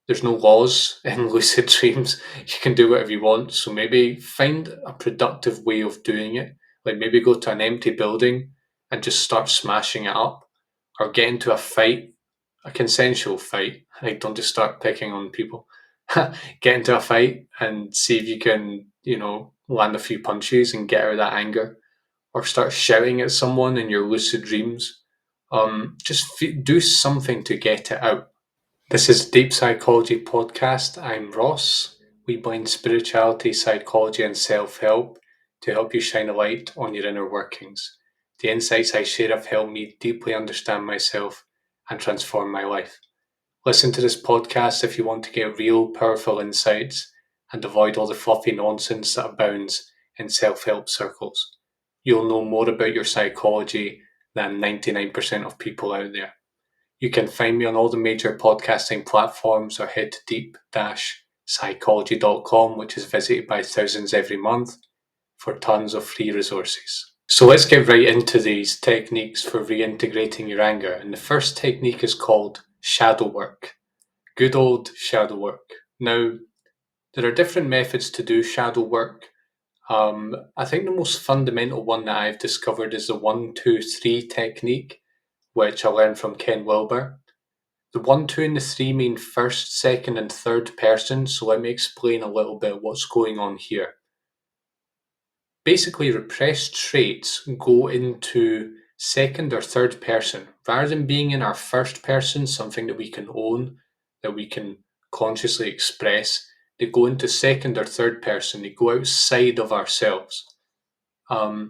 There's no laws in lucid dreams. You can do whatever you want. So maybe find a productive way of doing it. Like maybe go to an empty building and just start smashing it up, or get into a fight, a consensual fight. Like don't just start picking on people. Get into a fight and see if you can, land a few punches and get out of that anger, or start shouting at someone in your lucid dreams. Just do something to get it out. This is Deep Psychology Podcast. I'm Ross. We blend spirituality, psychology, and self help to help you shine a light on your inner workings. The insights I share have helped me deeply understand myself and transform my life. Listen to this podcast if you want to get real, powerful insights and avoid all the fluffy nonsense that abounds in self help circles. You'll know more about your psychology than 99% of people out there. You can find me on all the major podcasting platforms, or head to deep-psychology.com, which is visited by thousands every month, for tons of free resources. So let's get right into these techniques for reintegrating your anger. And the first technique is called shadow work. Good old shadow work. Now, there are different methods to do shadow work. I think the most fundamental one that I've discovered is the 1-2-3 technique, which I learned from Ken Wilber. The 1, 2, and the 3 mean first, second, and third person, so let me explain a little bit what's going on here. Basically, repressed traits go into second or third person. Rather than being in our first person, something that we can own, that we can consciously express, they go into second or third person. They go outside of ourselves. What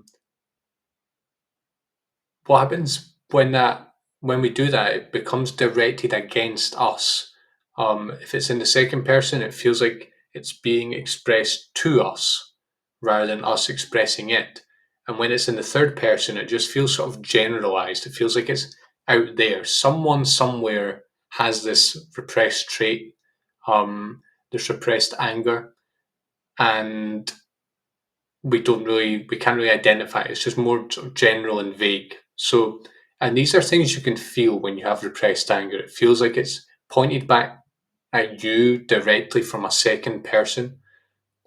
happens when we do that? It becomes directed against us. If it's in the second person, it feels like it's being expressed to us rather than us expressing it. And when it's in the third person, it just feels sort of generalized. It feels like it's out there. Someone somewhere has this repressed trait, this repressed anger, and we can't really identify it. It's just more sort of general and vague. So, and these are things you can feel when you have repressed anger. It feels like it's pointed back at you directly from a second person,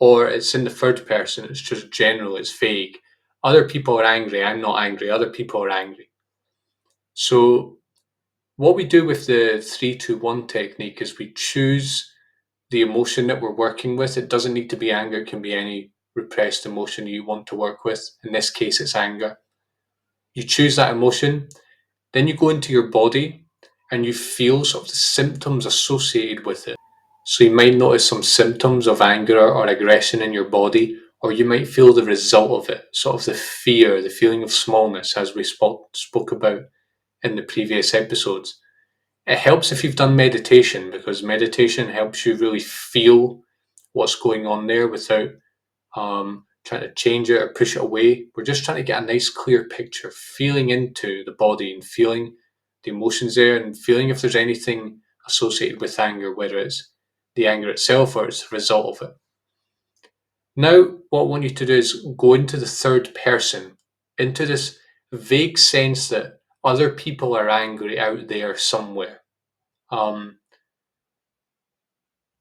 or it's in the third person. It's just general, it's vague. Other people are angry. I'm not angry. Other people are angry. So, what we do with the 3-2-1 technique is we choose the emotion that we're working with. It doesn't need to be anger, it can be any repressed emotion you want to work with. In this case, it's anger. You choose that emotion, then you go into your body and you feel sort of the symptoms associated with it. So you might notice some symptoms of anger or aggression in your body, or you might feel the result of it, sort of the fear, the feeling of smallness, as we spoke about in the previous episodes. It helps if you've done meditation, because meditation helps you really feel what's going on there without trying to change it or push it away. We're just trying to get a nice clear picture, feeling into the body and feeling the emotions there, and feeling if there's anything associated with anger, whether it's the anger itself or it's the result of it. Now, what I want you to do is go into the third person, into this vague sense that other people are angry out there somewhere.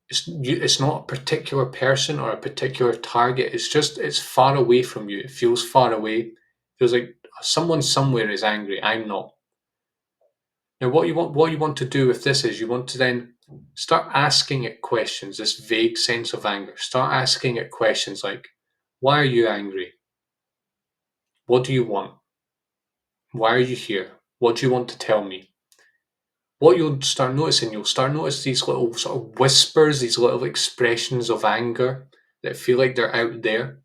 It's not a particular person or a particular target. It's far away from you. It feels far away. It feels like someone somewhere is angry. I'm not. Now, what you want to do with this is you want to then start asking it questions. This vague sense of anger. Start asking it questions like, "Why are you angry? What do you want? Why are you here? What do you want to tell me?" What you'll start noticing, these little sort of whispers, these little expressions of anger that feel like they're out there.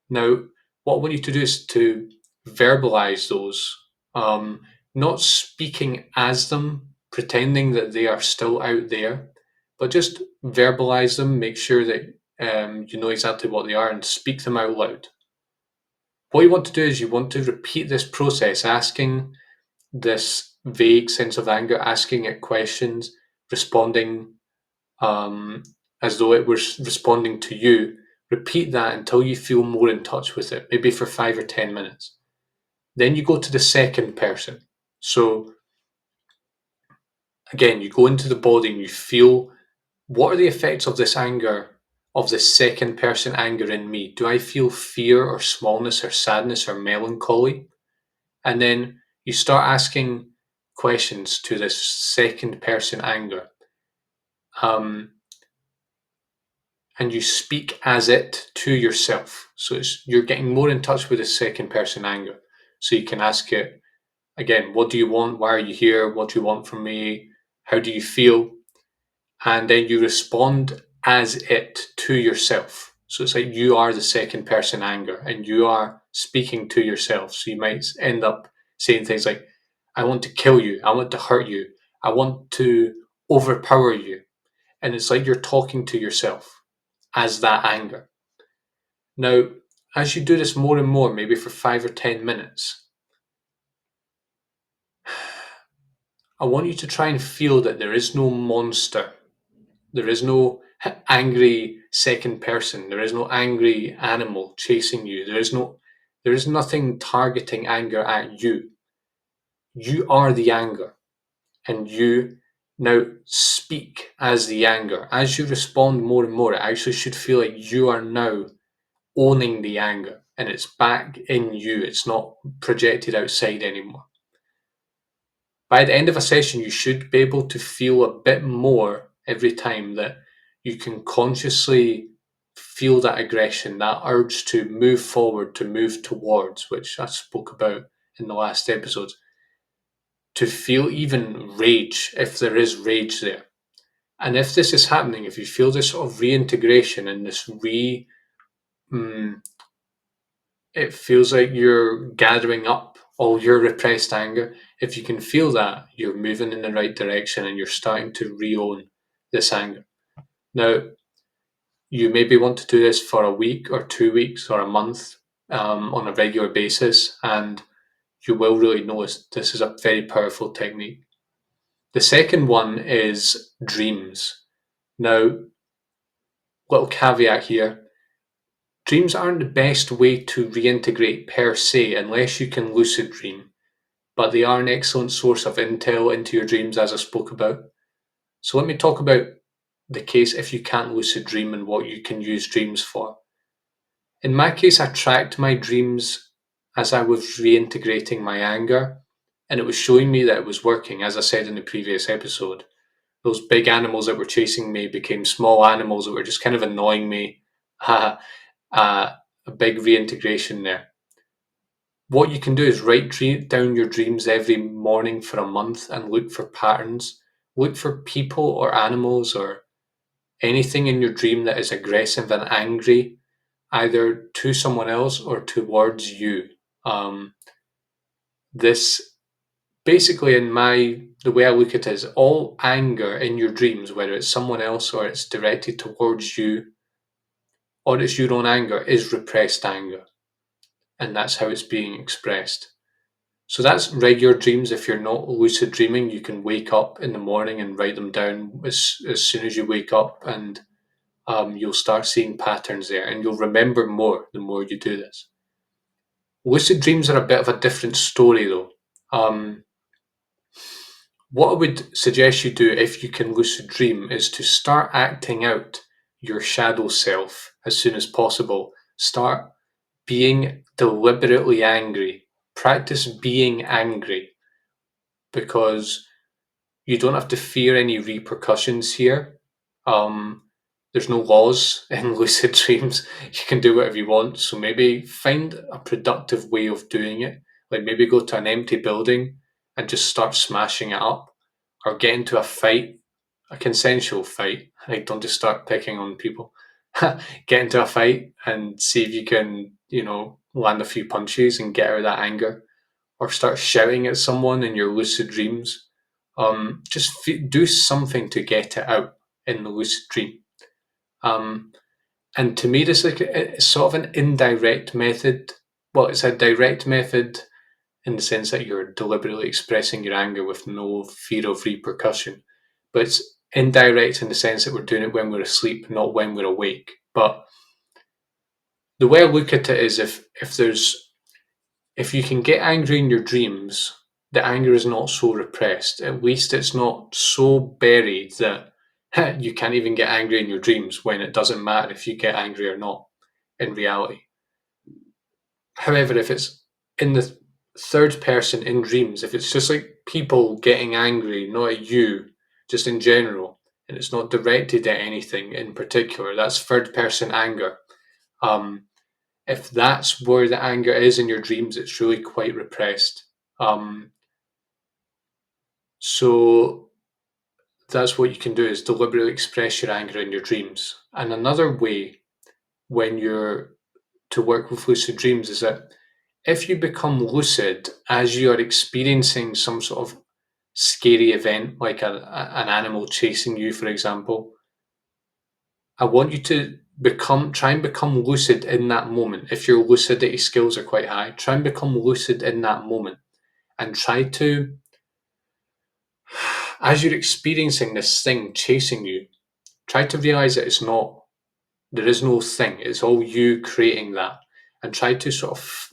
Now, what I want you to do is to verbalize those, not speaking as them, pretending that they are still out there, but just verbalize them, make sure that you know exactly what they are, and speak them out loud. What you want to do is you want to repeat this process, asking this vague sense of anger, asking it questions, responding as though it was responding to you. Repeat that until you feel more in touch with it, maybe for 5 or 10 minutes. Then you go to the second person. So again, you go into the body and you feel, what are the effects of this anger, of this second person anger in me? Do I feel fear or smallness or sadness or melancholy? And then you start asking questions to this second person anger. Um, and you speak as it to yourself. So you're getting more in touch with the second person anger. So you can ask it again, what do you want? Why are you here? What do you want from me? How do you feel? And then you respond as it to yourself. So it's like you are the second person anger and you are speaking to yourself. So you might end up saying things like, I want to kill you. I want to hurt you. I want to overpower you. And it's like you're talking to yourself as that anger. Now, as you do this more and more, maybe for 5 or 10 minutes, I want you to try and feel that there is no monster. There is no angry second person. There is no angry animal chasing you. There is nothing targeting anger at you. You are the anger, and you now speak as the anger. As you respond more and more, it actually should feel like you are now owning the anger and it's back in you. It's not projected outside anymore. By the end of a session, you should be able to feel a bit more every time, that you can consciously feel that aggression, that urge to move forward, to move towards, which I spoke about in the last episodes, to feel even rage if there is rage there. And if this is happening, if you feel this sort of reintegration and this it feels like you're gathering up all your repressed anger. If you can feel that, you're moving in the right direction and you're starting to re-own this anger. Now, you maybe want to do this for a week or 2 weeks or a month on a regular basis, and you will really notice this is a very powerful technique. The second one is dreams. Now, little caveat here, dreams aren't the best way to reintegrate per se unless you can lucid dream, but they are an excellent source of intel into your dreams, as I spoke about. So let me talk about the case if you can't lucid dream and what you can use dreams for. In my case, I tracked my dreams as I was reintegrating my anger, and it was showing me that it was working, as I said in the previous episode. Those big animals that were chasing me became small animals that were just kind of annoying me. A big reintegration there. What you can do is write down your dreams every morning for a month and look for patterns. Look for people or animals or anything in your dream that is aggressive and angry, either to someone else or towards you. This basically, the way I look at it, is all anger in your dreams, whether it's someone else or it's directed towards you or it's your own anger, is repressed anger, and that's how it's being expressed. So that's regular dreams. If you're not lucid dreaming, you can wake up in the morning and write them down as soon as you wake up, and you'll start seeing patterns there, and you'll remember more the more you do this. Lucid dreams are a bit of a different story, though. What I would suggest you do if you can lucid dream is to start acting out your shadow self as soon as possible. Start being deliberately angry. Practice being angry, because you don't have to fear any repercussions here. Um, there's no laws in lucid dreams. You can do whatever you want. So maybe find a productive way of doing it. Like maybe go to an empty building and just start smashing it up, or get into a fight, a consensual fight. Like don't just start picking on people. Get into a fight and see if you can, land a few punches and get out of that anger, or start shouting at someone in your lucid dreams. Just do something to get it out in the lucid dream. And to me, this is like it's sort of an indirect method. Well, it's a direct method in the sense that you're deliberately expressing your anger with no fear of repercussion. But it's indirect in the sense that we're doing it when we're asleep, not when we're awake. But the way I look at it is if you can get angry in your dreams, the anger is not so repressed. At least it's not so buried that you can't even get angry in your dreams when it doesn't matter if you get angry or not in reality. However, if it's in the third person in dreams, if it's just like people getting angry, not at you, just in general, and it's not directed at anything in particular, that's third person anger. Um, if that's where the anger is in your dreams, it's really quite repressed. So that's what you can do, is deliberately express your anger in your dreams. And another way when you're to work with lucid dreams is that if you become lucid as you are experiencing some sort of scary event, like an animal chasing you, for example, I want you to try and become lucid in that moment. If your lucidity skills are quite high, try and become lucid in that moment and try to, as you're experiencing this thing chasing you, try to realize that there is no thing, it's all you creating that. And try to sort of,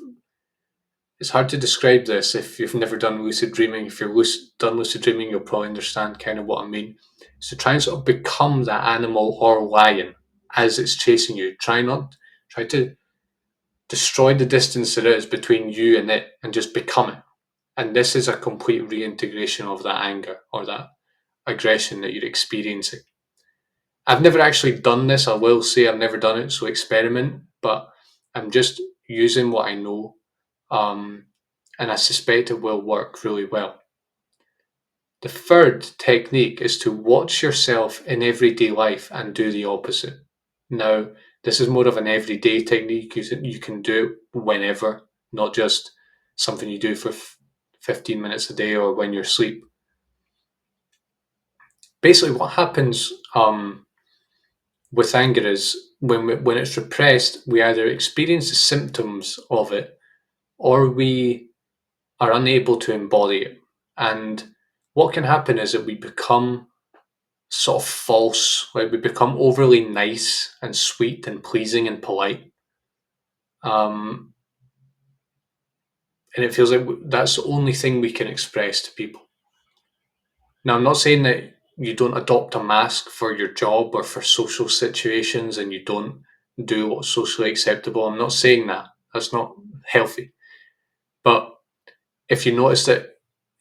it's hard to describe this if you've never done lucid dreaming. If you're done lucid dreaming, you'll probably understand kind of what I mean. So try and sort of become that animal or lion as it's chasing you. Try to destroy the distance there is between you and it and just become it. And this is a complete reintegration of that anger or that aggression that you're experiencing. I've never actually done this. I will say I've never done it, so experiment, but I'm just using what I know. Um, and I suspect it will work really well. The third technique is to watch yourself in everyday life and do the opposite. Now, this is more of an everyday technique. You can do it whenever, not just something you do for 15 minutes a day or when you're asleep. Basically, what happens with anger is when it's repressed, we either experience the symptoms of it or we are unable to embody it. And what can happen is that we become sort of false, like we become overly nice and sweet and pleasing and polite. Um, and it feels like that's the only thing we can express to people. Now, I'm not saying that you don't adopt a mask for your job or for social situations and you don't do what's socially acceptable. I'm not saying that. That's not healthy. But if you notice that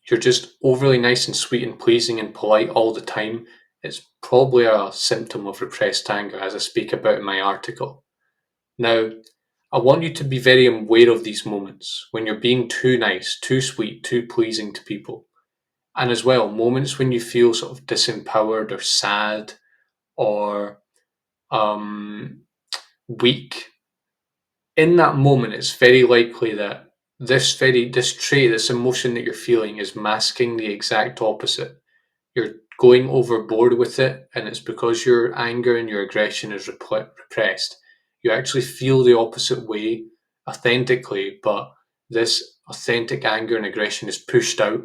you're just overly nice and sweet and pleasing and polite all the time, it's probably a symptom of repressed anger, as I speak about in my article. Now, I want you to be very aware of these moments when you're being too nice, too sweet, too pleasing to people. And as well, moments when you feel sort of disempowered or sad or weak. In that moment, it's very likely that this trait, this emotion that you're feeling is masking the exact opposite. You're going overboard with it, and it's because your anger and your aggression is repressed. You actually feel the opposite way authentically, but this authentic anger and aggression is pushed out,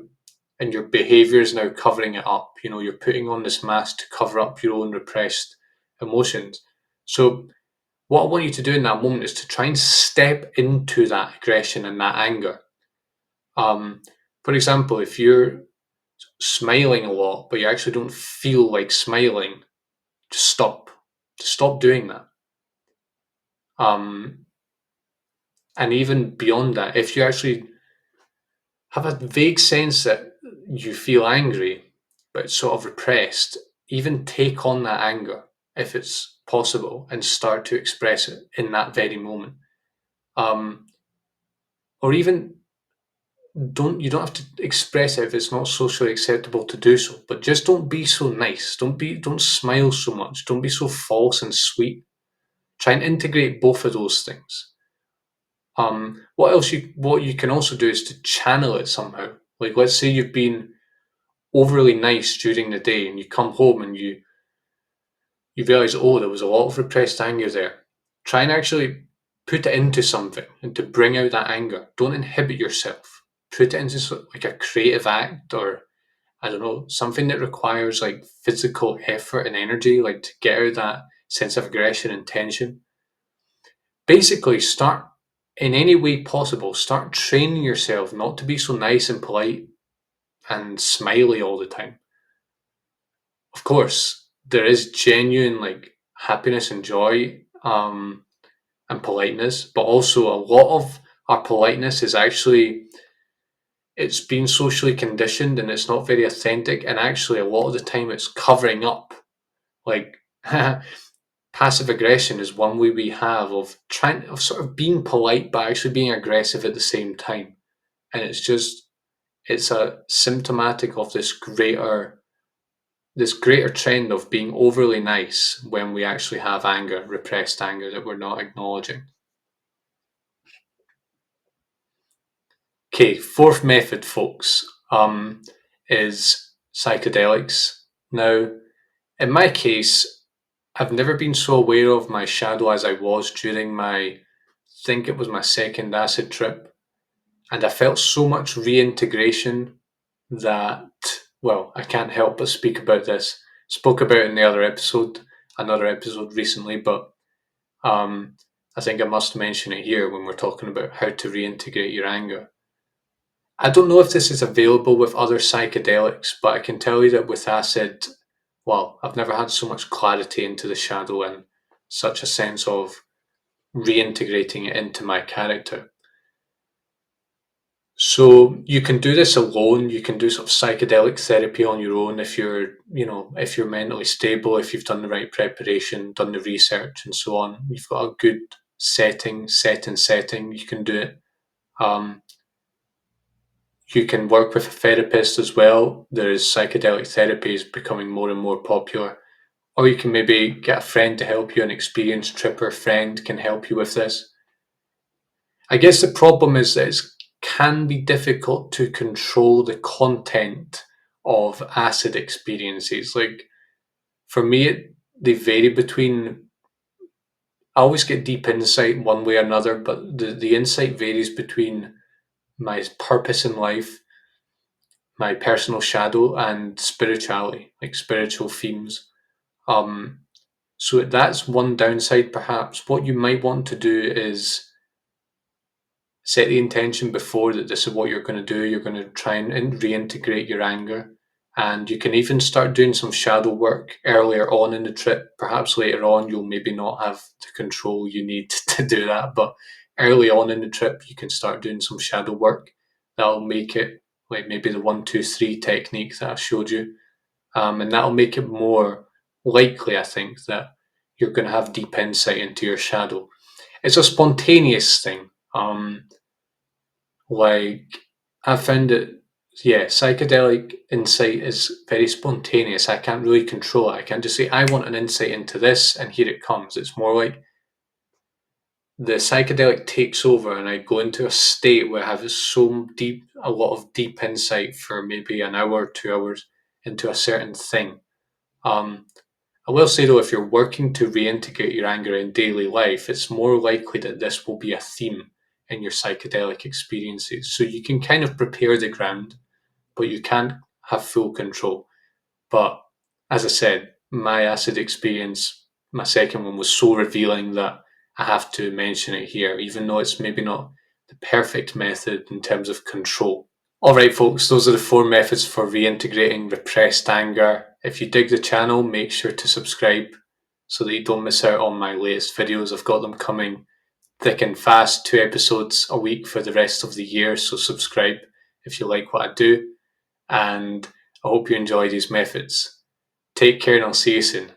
and your behavior is now covering it up. You know, you're putting on this mask to cover up your own repressed emotions. So, what I want you to do in that moment is to try and step into that aggression and that anger. For example, if you're smiling a lot, but you actually don't feel like smiling, just stop. Just stop doing that. Um, and even beyond that, if you actually have a vague sense that you feel angry, but it's sort of repressed, even take on that anger if it's possible and start to express it in that very moment. Or even you don't have to express it if it's not socially acceptable to do so, but just don't be so nice. Don't smile so much. Don't be so false and sweet. Try and integrate both of those things. What you can also do is to channel it somehow. Like, let's say you've been overly nice during the day and you come home and you realize, oh, there was a lot of repressed anger there. Try and actually put it into something and to bring out that anger. Don't inhibit yourself. Put it into like a creative act, or I don't know, something that requires like physical effort and energy, like to get out that sense of aggression and tension. Basically, start in any way possible, start training yourself not to be so nice and polite and smiley all the time. Of course, there is genuine like happiness and joy and politeness, but also a lot of our politeness is actually it's been socially conditioned and it's not very authentic, and actually a lot of the time it's covering up like passive aggression is one way we have of trying of sort of being polite but actually being aggressive at the same time. And it's a symptomatic of this greater trend of being overly nice when we actually have anger, repressed anger that we're not acknowledging. Okay, fourth method, folks, is psychedelics. Now, in my case, I've never been so aware of my shadow as I was during I think it was my second acid trip. And I felt so much reintegration that, well, I can't help but speak about this. Spoke about it in the another episode recently, but um, I think I must mention it here when we're talking about how to reintegrate your anger. I don't know if this is available with other psychedelics, but I can tell you that with acid, well, I've never had so much clarity into the shadow and such a sense of reintegrating it into my character. So you can do this alone. You can do sort of psychedelic therapy on your own if you're mentally stable, if you've done the right preparation, done the research, and so on. You've got a good setting. You can do it. Um, you can work with a therapist as well. There's psychedelic therapy is becoming more and more popular. Or you can maybe get a friend to help you. An experienced tripper friend can help you with this. I guess the problem is that it can be difficult to control the content of acid experiences. Like for me, they vary between. I always get deep insight one way or another, but the insight varies between my purpose in life, my personal shadow, and spirituality, like spiritual themes. Um, so that's one downside, perhaps. What you might want to do is set the intention before that this is what you're going to do. You're going to try and reintegrate your anger. And you can even start doing some shadow work earlier on in the trip. Perhaps later on, you'll maybe not have the control you need to do that. But early on in the trip, you can start doing some shadow work. That'll make it like maybe the 1, 2, 3 technique that I showed you. And that'll make it more likely, I think, that you're going to have deep insight into your shadow. It's a spontaneous thing. Like I found it, yeah, psychedelic insight is very spontaneous. I can't really control it. I can't just say I want an insight into this and here it comes. It's more like the psychedelic takes over and I go into a state where I have a lot of deep insight for maybe an hour, 2 hours into a certain thing. Um, I will say though, if you're working to reintegrate your anger in daily life, it's more likely that this will be a theme in your psychedelic experiences. So you can kind of prepare the ground, but you can't have full control. But as I said, my acid experience, my second one, was so revealing that I have to mention it here, even though it's maybe not the perfect method in terms of control. All right, folks, those are the 4 methods for reintegrating repressed anger. If you dig the channel, make sure to subscribe so that you don't miss out on my latest videos. I've got them coming thick and fast, 2 episodes a week for the rest of the year. So subscribe if you like what I do. And I hope you enjoy these methods. Take care and I'll see you soon.